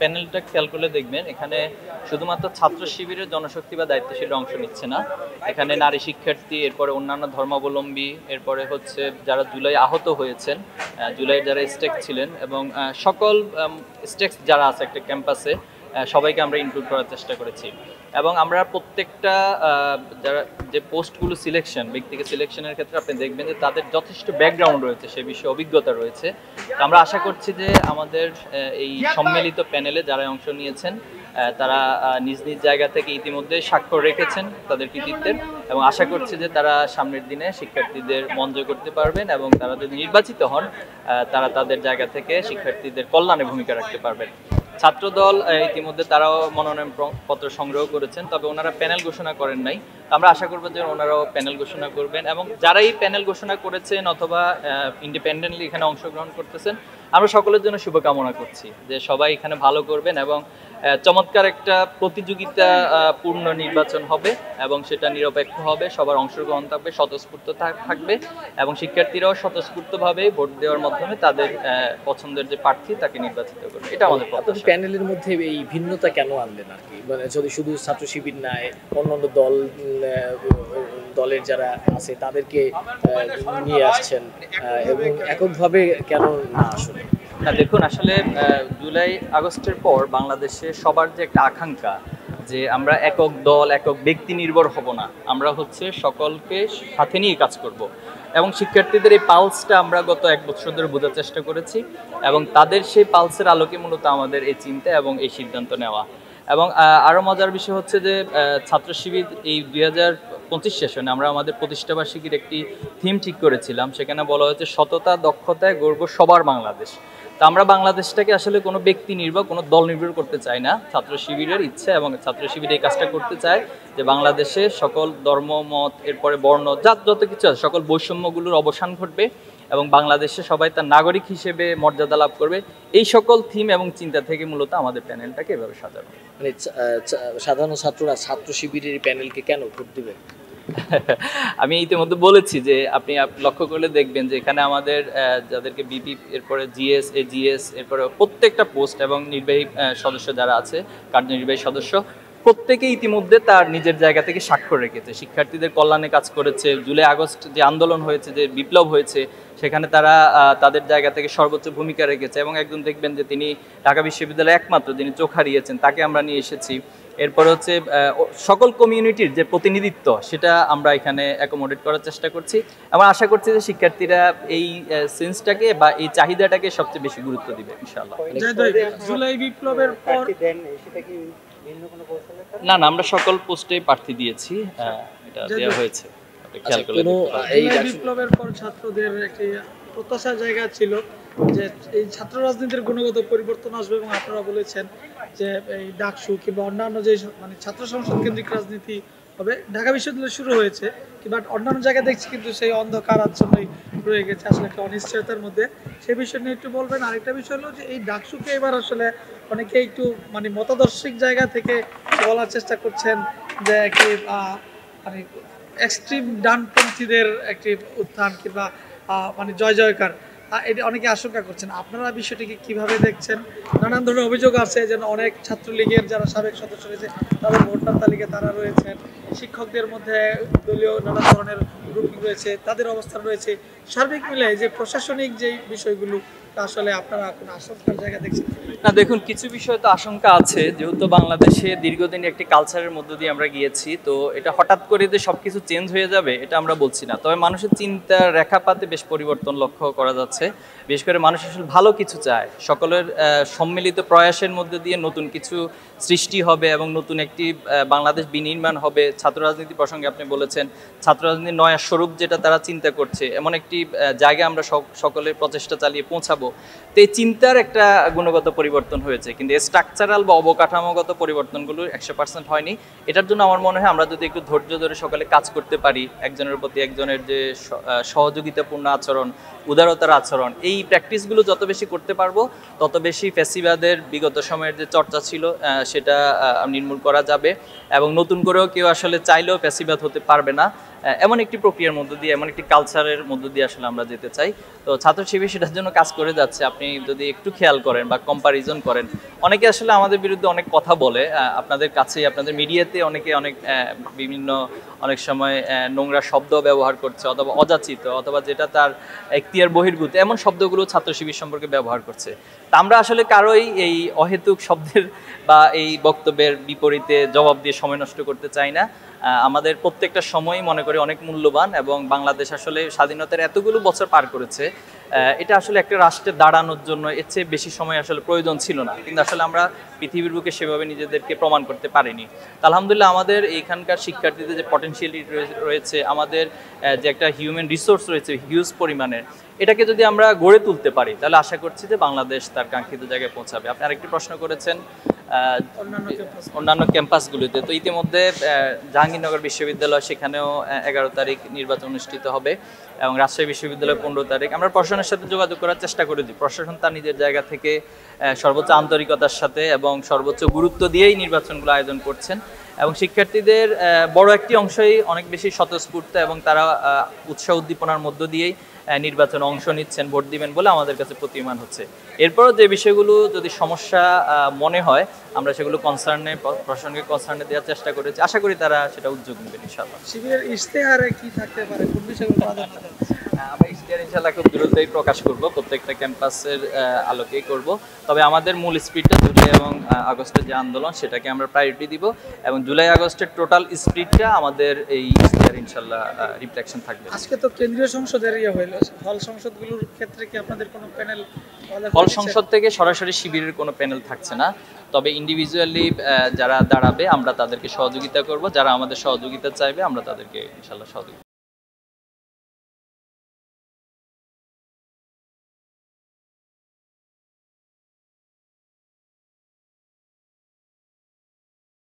প্যানেলটা খেয়াল করলে দেখবেন এখানে শুধুমাত্র ছাত্র শিবিরের জনশক্তি বা দায়িত্বশীল অংশ নিচ্ছে না, এখানে নারী শিক্ষার্থী, এরপরে অন্যান্য ধর্মাবলম্বী, এরপরে হচ্ছে যারা জুলাই আহত হয়েছেন, জুলাইয়ের যারা স্টেক ছিলেন, এবং সকল স্টেক্স যারা আছে একটা ক্যাম্পাসে সবাইকে আমরা ইনক্লুড করার চেষ্টা করেছি। এবং আমরা প্রত্যেকটা যারা যে পোস্টগুলো সিলেকশন, ব্যক্তিকে সিলেকশনের ক্ষেত্রে আপনি দেখবেন যে তাদের যথেষ্ট ব্যাকগ্রাউন্ড রয়েছে, সে বিষয়ে অভিজ্ঞতা রয়েছে। আমরা আশা করছি যে আমাদের এই সম্মিলিত প্যানেলে যারা অংশ নিয়েছেন তারা নিজ নিজ জায়গা থেকে ইতিমধ্যে স্বাক্ষর রেখেছেন তাদের কৃতিত্বের, এবং আশা করছি যে তারা সামনের দিনে শিক্ষার্থীদের মন জয় করতে পারবেন এবং তারা যদি নির্বাচিত হন তারা তাদের জায়গা থেকে শিক্ষার্থীদের কল্যাণে ভূমিকা রাখতে পারবেন। ছাত্রদল ইতিমধ্যে তারাও মনোনয়ন পত্র সংগ্রহ করেছেন, তবে ওনারা প্যানেল ঘোষণা করেন নাই। আমরা আশা করবো যে ওনারাও প্যানেল ঘোষণা করবেন, এবং যারাই প্যানেল ঘোষণা করেছেন অথবা ইন্ডিপেন্ডেন্টলি এখানে অংশগ্রহণ করতেছেন, আমরা সকলের জন্য শুভকামনা করছি যে সবাই এখানে ভালো করবেন এবং চমৎকার একটা প্রতিযোগিতা পূর্ণ নির্বাচন হবে এবং সেটা নিরপেক্ষ হবে, সবার অংশগ্রহণ থাকবে, স্বতঃস্ফূর্ত থাকবে, এবং শিক্ষার্থীরাও স্বতঃস্ফূর্তভাবে ভোট দেওয়ার মাধ্যমে তাদের পছন্দের যে প্রার্থী তাকে নির্বাচিত করবে। এটা আমাদের প্রত্যাশা। প্যানেলের মধ্যে এই ভিন্নতা কেন আনলেন আর কি, মানে যদি শুধু ছাত্র শিবির নাই, অন্যান্য দলের যারা আছে তাদেরকে নিয়ে আসছেন, এবং এককভাবে কেন না আসলে? না দেখুন, আসলে জুলাই আগস্টের পর বাংলাদেশে সবার যে একটা আকাঙ্ক্ষা যে আমরা একক দল, একক ব্যক্তি নির্ভর হব না, আমরা হচ্ছে সকলকে সাথে নিয়ে কাজ করব, এবং শিক্ষার্থীদের এই পালসটা আমরা গত 1 বছর ধরে বোঝার চেষ্টা করেছি, এবং তাদের সেই পালসের আলোকে মূলত আমাদের এই চিন্তা এবং এই সিদ্ধান্ত নেওয়া। এবং আরও মজার বিষয় হচ্ছে যে ছাত্র শিবির এই 2025 সেশনে আমরা আমাদের প্রতিষ্ঠাবার্ষিকীর একটি থিম ঠিক করেছিলাম, সেখানে বলা হয়েছে সততা দক্ষতায় গর্ব সবার বাংলাদেশ। তা আমরা বাংলাদেশটাকে আসলে কোনো ব্যক্তি নির্ভর, কোনো দল নির্ভর করতে চাই না। ছাত্র শিবিরের ইচ্ছা এবং ছাত্র শিবির এই কাজটা করতে চায় যে বাংলাদেশে সকল ধর্ম, মত, এরপরে বর্ণ, জাত, যত কিছু আছে সকল বৈষম্যগুলোর অবসান ঘটবে এবং বাংলাদেশে সবাই তার নাগরিক হিসেবে মর্যাদা লাভ করবে। এই সকল থিম এবং চিন্তা থেকে মূলত আমাদের প্যানেলটাকে এভাবে সাজানো। মানে সাধারণ ছাত্ররা ছাত্র শিবিরের প্যানেলকে কেন ভোট দিবে? আমি ইতিমধ্যে বলেছি যে আপনি লক্ষ্য করলে দেখবেন যে এখানে আমাদের যাদেরকে বিপি, এরপরে জিএস, এজিএস, এরপরে প্রত্যেকটা পোস্ট এবং নির্বাহী সদস্য যারা আছে, কার্যনির্বাহী সদস্য, প্রত্যেকে ইতিমধ্যে তার নিজের জায়গা থেকে স্বাক্ষর রেখেছে, শিক্ষার্থীদের কল্যাণে কাজ করেছে। জুলাই আগস্ট যে আন্দোলন হয়েছে, যে বিপ্লব হয়েছে, সেখানে তারা তাদের জায়গা থেকে সর্বোচ্চ ভূমিকা রেখেছে, এবং একজন দেখবেন যে তিনি ঢাকা বিশ্ববিদ্যালয়ে একমাত্র যিনি চোখ হারিয়েছেন, তাকে আমরা নিয়ে এসেছি। এরপরে হচ্ছে সকল কমিউনিটির যে প্রতিনিধিত্ব, সেটা আমরা এখানে অ্যাকোমোডেট করার চেষ্টা করছি। আমরা আশা করছি যে শিক্ষার্থীরা এই সেন্সটাকে বা এই চাহিদাটাকে সবচেয়ে বেশি গুরুত্ব দিবে ইনশাআল্লাহ। জুলাই বিপ্লবের পর না, আমরা সকল পোস্টে প্রার্থী দিয়েছি, এটা দেওয়া হয়েছে। এই বিপ্লবের পর ছাত্রদের একটি প্রত্যাশার জায়গা ছিল যে এই ছাত্র রাজনীতির গুণগত পরিবর্তন আসবে, এবং আপনারা বলেছেন যে এই ডাকসু কিংবা অন্যান্য যে মানে ছাত্র সংসদ কেন্দ্রিক রাজনীতি হবে। ঢাকা বিশ্ববিদ্যালয়ে শুরু হয়েছে, বাট অন্যান্য জায়গায় দেখছি কিন্তু সেই অন্ধকার আচ্ছন্নই রয়ে গেছে, আসলে একটা অনিশ্চয়তার মধ্যে। সেই বিষয় নিয়ে একটু বলবেন। আরেকটা বিষয় হলো যে এই ডাকসুকে এবার আসলে অনেকে একটু মানে মতাদর্শিক জায়গা থেকে বলার চেষ্টা করছেন যে একটি মানে এক্সট্রিম ডানপন্থীদের একটি উত্থান কিংবা মানে জয় জয়কার, এটা অনেকে আশঙ্কা করছেন। আপনারা বিষয়টিকে কিভাবে দেখছেন? নানান ধরনের অভিযোগ আছে যেন অনেক ছাত্রলীগের যারা সাবেক সদস্য রয়েছে তাদের ভোটার তালিকায় তারা রয়েছেন, শিক্ষকদের মধ্যে দলীয় নানা ধরনের গ্রুপিং রয়েছে, তাদের অবস্থান রয়েছে। সার্বিক মিলে যে প্রশাসনিক যে বিষয়গুলো আসলে আপনারা কোনো আশঙ্কার জায়গা দেখছেন? না দেখুন, কিছু বিষয় তো আশঙ্কা আছে, যেহেতু বাংলাদেশে দীর্ঘদিন একটি কালচারের মধ্য দিয়ে আমরা গিয়েছি, তো এটা হঠাৎ করে যে সবকিছু চেঞ্জ হয়ে যাবে এটা আমরা বলছি না। তবে মানুষের চিন্তার রেখাপাতে বেশ পরিবর্তন লক্ষ্য করা যাচ্ছে। বিশেষ করে মানুষ আসলে ভালো কিছু চায়, সকলের সম্মিলিত প্রয়াসের মধ্যে দিয়ে নতুন কিছু সৃষ্টি হবে এবং নতুন একটি বাংলাদেশ বিনির্মাণ হবে। ছাত্র রাজনীতি প্রসঙ্গে আপনি বলেছেন, ছাত্র রাজনীতির নয়া স্বরূপ যেটা তারা চিন্তা করছে, এমন একটি জায়গায় আমরা সকলের প্রচেষ্টা চালিয়ে পৌঁছাবো। তো এই চিন্তার একটা গুণগত পরিবর্তন হয়েছে, কিন্তু স্ট্রাকচারাল বা অবকাঠামোগত পরিবর্তনগুলো 100% হয়নি। এটার জন্য আমার মনে হয় আমরা যদি একটু ধৈর্য ধরে সকলে কাজ করতে পারি, একজনের প্রতি একজনের যে সহযোগিতাপূর্ণ আচরণ, উদারতার আচরণ, এই প্র্যাকটিসগুলো যত বেশি করতে পারবো তত বেশি ফ্যাসিবাদের বিগত সময়ের যে চর্চা ছিল সেটা নির্মূল করা যাবে, এবং নতুন করেও কেউ আসলে চাইলেও ফ্যাসিবাদ হতে পারবে না। এমন একটি প্রক্রিয়ার মধ্য দিয়ে, এমন একটি কালচারের মধ্য দিয়ে আসলে আমরা যেতে চাই। তো ছাত্র শিবির সেটার জন্য কাজ করে যাচ্ছে। আপনি যদি একটু খেয়াল করেন বা কম্পারিজন করেন, অনেকে আসলে আমাদের বিরুদ্ধে অনেক কথা বলে, আপনাদের কাছে, আপনাদের মিডিয়াতে অনেকে বিভিন্ন অনেক সময় নোংরা শব্দ ব্যবহার করছে, অথবা অযাচিত, অথবা যেটা তার এখতিয়ার বহির্ভূত, এমন শব্দগুলো ছাত্র শিবির সম্পর্কে ব্যবহার করছে। তা আমরা আসলে কারোই এই অহেতুক শব্দের বা এই বক্তব্যের বিপরীতে জবাব দিয়ে সময় নষ্ট করতে চাই না। আমাদের প্রত্যেকটা সময়ই মনে করি অনেক মূল্যবান, এবং বাংলাদেশ আসলে স্বাধীনতার এতগুলো বছর পার করেছে, এটা আসলে একটা রাষ্ট্রে দাঁড়ানোর জন্য এর চেয়ে বেশি সময় আসলে প্রয়োজন ছিল না, কিন্তু আসলে আমরা পৃথিবীর বুকে সেভাবে নিজেদেরকে প্রমাণ করতে পারিনি। তো আলহামদুলিল্লাহ আমাদের এইখানকার শিক্ষার্থীদের যে পটেনশিয়ালিটি রয়েছে, আমাদের যে একটা হিউম্যান রিসোর্স রয়েছে হিউজ পরিমাণের, এটাকে যদি আমরা গড়ে তুলতে পারি তাহলে আশা করছি যে বাংলাদেশ তার কাঙ্ক্ষিত জায়গায় পৌঁছাবে। আপনি আরেকটি প্রশ্ন করেছেন অন্যান্য ক্যাম্পাসগুলিতে। তো ইতিমধ্যে জাহাঙ্গীরনগর বিশ্ববিদ্যালয়, সেখানেও 11 তারিখ নির্বাচন অনুষ্ঠিত হবে, এবং রাজশাহী বিশ্ববিদ্যালয় 15 তারিখ। আমরা প্রশাসনের সাথে যোগাযোগ করার চেষ্টা করে দিই। প্রশাসন তার নিজের জায়গা থেকে সর্বোচ্চ আন্তরিকতার সাথে এবং সর্বোচ্চ গুরুত্ব দিয়েই নির্বাচনগুলো আয়োজন করছেন, এবং শিক্ষার্থীদের বড় একটি অংশই অনেক বেশি স্বতঃস্ফূর্ত, এবং তারা উৎসাহ উদ্দীপনার মধ্য দিয়েই নির্বাচনে অংশ নিচ্ছেন, ভোট দিবেন বলে আমাদের কাছে প্রতীয়মান হচ্ছে। এরপরও যে বিষয়গুলো যদি সমস্যা মনে হয়, আমরা সেগুলো প্রশাসনকে কনসার্নে দেওয়ার চেষ্টা করেছি। আশা করি তারা সেটা উদ্যোগ নেবেন ইনশাআল্লাহ। শিবিরের ইশতেহারে কি থাকতে পারে, কোন বিষয়গুলো প্রাধান্য দেওয়া? আমরা ইশতেহার ইনশাআল্লাহ খুব দ্রুতই প্রকাশ করব, প্রত্যেকটা ক্যাম্পাসের আলোকেই করব। তবে আমাদের মূল স্পিডটা জুলাই এবং আগস্টের যে আন্দোলন, সেটাকে আমরা প্রায়োরিটি দিব, এবং জুলাই আগস্টের টোটাল স্পিডটা আমাদের এই ইশতেহার ইনশাআল্লাহ রিফ্লেকশন থাকবে। আজকে তো কেন্দ্রীয় সংসদের হইলো, হল সংসদগুলোর ক্ষেত্রে কি আপনাদের কোনো প্যানেল? হল সংসদ থেকে সরাসরি শিবিরের কোনো প্যানেল থাকছে না, তবে ইন্ডিভিজুয়ালি যারা দাঁড়াবে আমরা তাদেরকে সহযোগিতা করব, যারা আমাদের সহযোগিতা চাইবে আমরা তাদেরকে ইনশাআল্লাহ সহযোগিতা